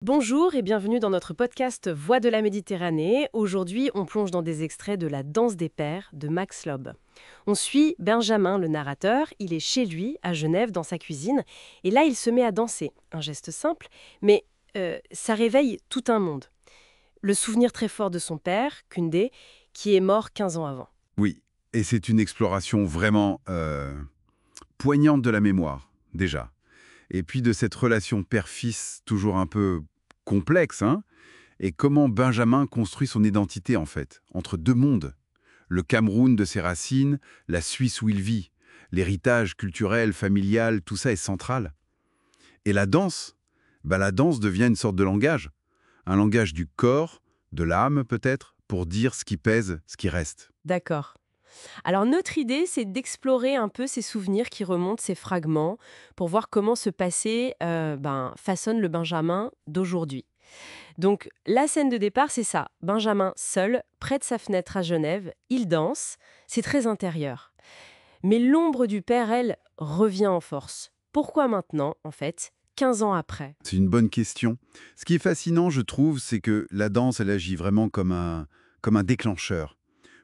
Bonjour et bienvenue dans notre podcast Voix de la Méditerranée. Aujourd'hui, on plonge dans des extraits de La Danse des Pères de Max Lob. On suit Benjamin, le narrateur. Il est chez lui, à Genève, dans sa cuisine. Et là, il se met à danser. Un geste simple, mais ça réveille tout un monde. Le souvenir très fort de son père, Koundé, qui est mort 15 ans avant. Oui, et c'est une exploration vraiment poignante de la mémoire, déjà. Et puis de cette relation père-fils toujours un peu complexe, hein, et comment Benjamin construit son identité, en fait, entre deux mondes. Le Cameroun de ses racines, la Suisse où il vit. L'héritage culturel, familial, tout ça est central. Et la danse, la danse devient une sorte de langage. Un langage du corps, de l'âme peut-être, pour dire ce qui pèse, ce qui reste. D'accord. Alors notre idée, c'est d'explorer un peu ces souvenirs qui remontent, ces fragments, pour voir comment ce passé façonne le Benjamin d'aujourd'hui. Donc la scène de départ, c'est ça. Benjamin seul, près de sa fenêtre à Genève, il danse, c'est très intérieur. Mais l'ombre du père, elle, revient en force. Pourquoi maintenant, en fait, 15 ans après? C'est une bonne question. Ce qui est fascinant, je trouve, c'est que la danse, elle agit vraiment comme un déclencheur.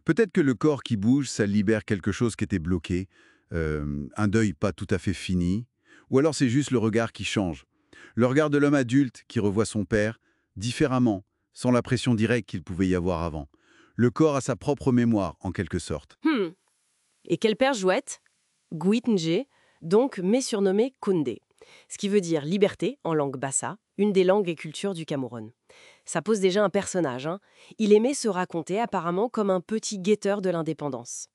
Peut-être que le corps qui bouge, ça libère quelque chose qui était bloqué, un deuil pas tout à fait fini, ou alors c'est juste le regard qui change. Le regard de l'homme adulte qui revoit son père différemment, sans la pression directe qu'il pouvait y avoir avant. Le corps a sa propre mémoire, en quelque sorte. Et quel père jouette? Gouitnje, donc mais surnommé Koundé. Ce qui veut dire liberté en langue bassa, une des langues et cultures du Cameroun. Ça pose déjà un personnage, hein. Il aimait se raconter apparemment comme un petit guetteur de l'indépendance.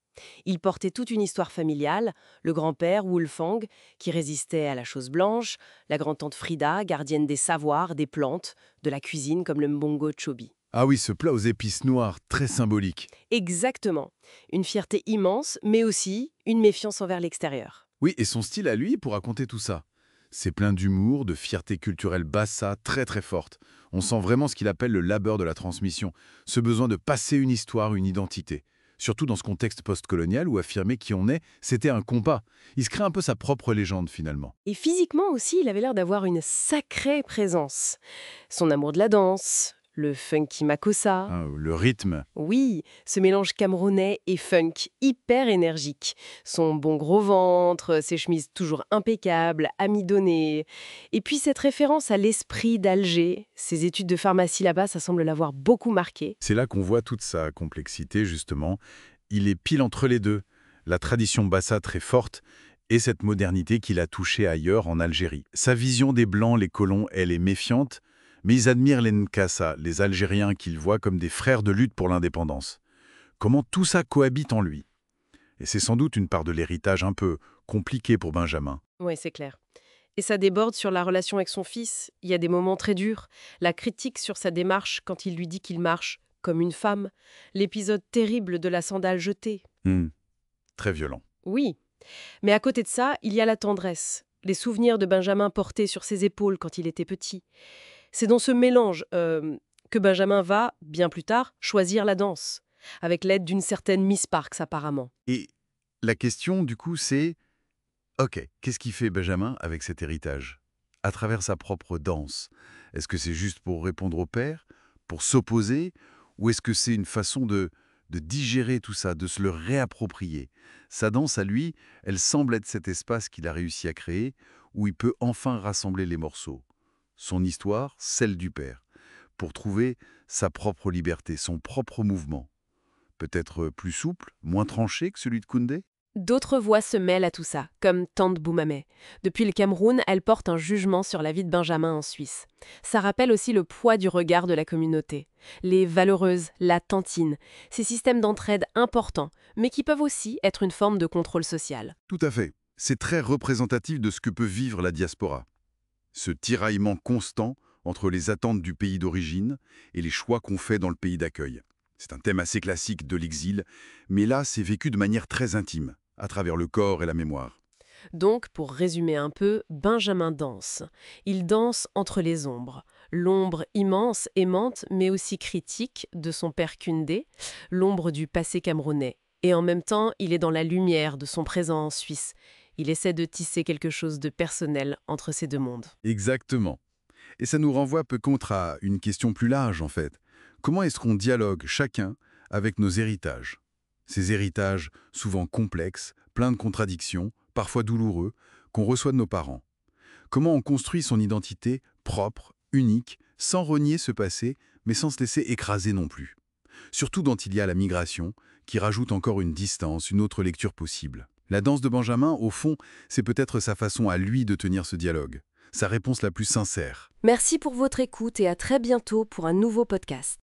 Il portait toute une histoire familiale, le grand-père Wulfang, qui résistait à la chose blanche, la grand-tante Frida, gardienne des savoirs, des plantes, de la cuisine comme le mbongo chobi. Ah oui, ce plat aux épices noires, très symbolique. Exactement. Une fierté immense, mais aussi une méfiance envers l'extérieur. Oui, et son style à lui pour raconter tout ça. C'est plein d'humour, de fierté culturelle bassa, très très forte. On sent vraiment ce qu'il appelle le labeur de la transmission, ce besoin de passer une histoire, une identité. Surtout dans ce contexte postcolonial où affirmer qui on est, c'était un compas. Il se crée un peu sa propre légende finalement. Et physiquement aussi, il avait l'air d'avoir une sacrée présence. Son amour de la danse, le funky makossa. Hein, le rythme. Oui, ce mélange camerounais et funk hyper énergique. Son bon gros ventre, ses chemises toujours impeccables, amidonnées. Et puis cette référence à l'esprit d'Alger. Ses études de pharmacie là-bas, ça semble l'avoir beaucoup marqué. C'est là qu'on voit toute sa complexité justement. Il est pile entre les deux. La tradition bassa très forte et cette modernité qu'il a touchée ailleurs en Algérie. Sa vision des Blancs, les colons, elle est méfiante, mais ils admirent les Nkassa, les Algériens qu'ils voient comme des frères de lutte pour l'indépendance. Comment tout ça cohabite en lui? Et c'est sans doute une part de l'héritage un peu compliqué pour Benjamin. Oui, c'est clair. Et ça déborde sur la relation avec son fils. Il y a des moments très durs. La critique sur sa démarche quand il lui dit qu'il marche comme une femme. L'épisode terrible de la sandale jetée. Très violent. Oui. Mais à côté de ça, il y a la tendresse. Les souvenirs de Benjamin portés sur ses épaules quand il était petit. C'est dans ce mélange que Benjamin va, bien plus tard, choisir la danse. Avec l'aide d'une certaine Miss Parks, apparemment. Et la question, du coup, c'est ok, qu'est-ce qui fait Benjamin avec cet héritage? À travers sa propre danse. Est-ce que c'est juste pour répondre au père? Pour s'opposer? Ou est-ce que c'est une façon de digérer tout ça, de se le réapproprier? Sa danse, à lui, elle semble être cet espace qu'il a réussi à créer, où il peut enfin rassembler les morceaux. Son histoire, celle du père, pour trouver sa propre liberté, son propre mouvement. Peut-être plus souple, moins tranché que celui de Koundé? D'autres voix se mêlent à tout ça, comme Tante Boumamé. Depuis le Cameroun, elle porte un jugement sur la vie de Benjamin en Suisse. Ça rappelle aussi le poids du regard de la communauté. Les valeureuses, la tantine, ces systèmes d'entraide importants, mais qui peuvent aussi être une forme de contrôle social. Tout à fait. C'est très représentatif de ce que peut vivre la diaspora. Ce tiraillement constant entre les attentes du pays d'origine et les choix qu'on fait dans le pays d'accueil. C'est un thème assez classique de l'exil, mais là, c'est vécu de manière très intime, à travers le corps et la mémoire. Donc, pour résumer un peu, Benjamin danse. Il danse entre les ombres. L'ombre immense, aimante, mais aussi critique de son père Koundé, l'ombre du passé camerounais. Et en même temps, il est dans la lumière de son présent en Suisse. Il essaie de tisser quelque chose de personnel entre ces deux mondes. Exactement. Et ça nous renvoie peu contre à une question plus large, en fait. Comment est-ce qu'on dialogue chacun avec nos héritages? Ces héritages, souvent complexes, pleins de contradictions, parfois douloureux, qu'on reçoit de nos parents. Comment on construit son identité propre, unique, sans renier ce passé, mais sans se laisser écraser non plus. Surtout quand il y a la migration, qui rajoute encore une distance, une autre lecture possible. La danse de Benjamin, au fond, c'est peut-être sa façon à lui de tenir ce dialogue, sa réponse la plus sincère. Merci pour votre écoute et à très bientôt pour un nouveau podcast.